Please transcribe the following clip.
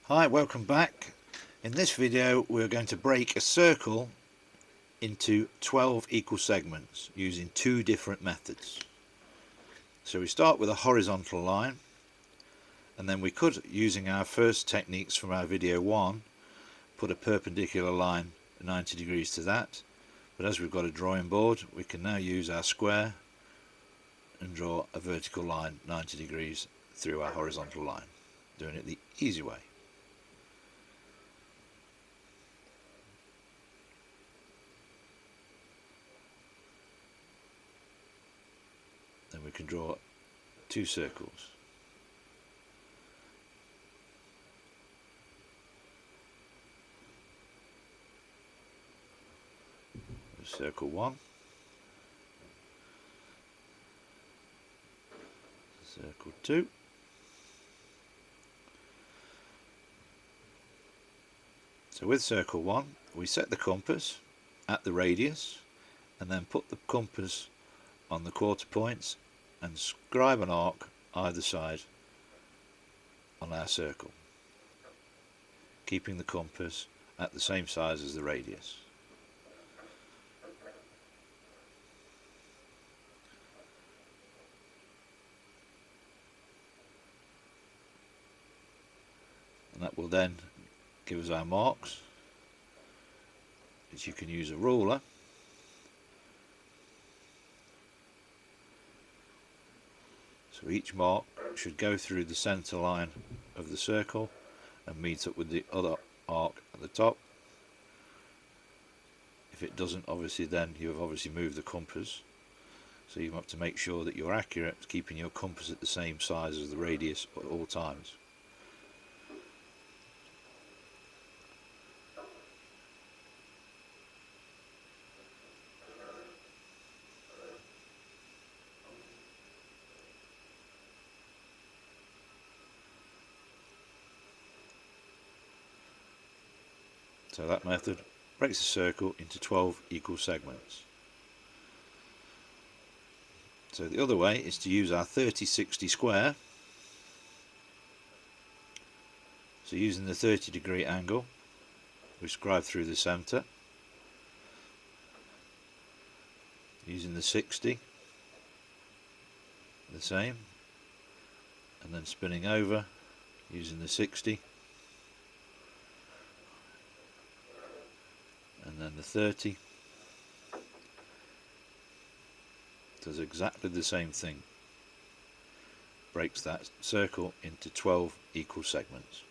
Hi, welcome back. In this video we're going to break a circle into 12 equal segments using two different methods. So we start with a horizontal line, and then we could, using our first techniques from our video 1, put a perpendicular line 90 degrees to that, but as we've got a drawing board we can now use our square and draw a vertical line 90 degrees through our horizontal line, doing it the easy way. Then we can draw two circles. Circle 1, circle 2, so with circle 1 we set the compass at the radius and then put the compass on the quarter points and scribe an arc either side on our circle, keeping the compass at the same size as the radius. And that will then give us our marks, which you can use a ruler so each mark should go through the centre line of the circle and meet up with the other arc at the top. If it doesn't, obviously then you have obviously moved the compass, so you have to make sure that you're accurate, keeping your compass at the same size as the radius at all times. So that method breaks the circle into 12 equal segments. So the other way is to use our 30-60 square. So using the 30-degree angle, we scribe through the centre. Using the 60, the same, and then spinning over using the 60, and then the 30. Does exactly the same thing, breaks that circle into 12 equal segments.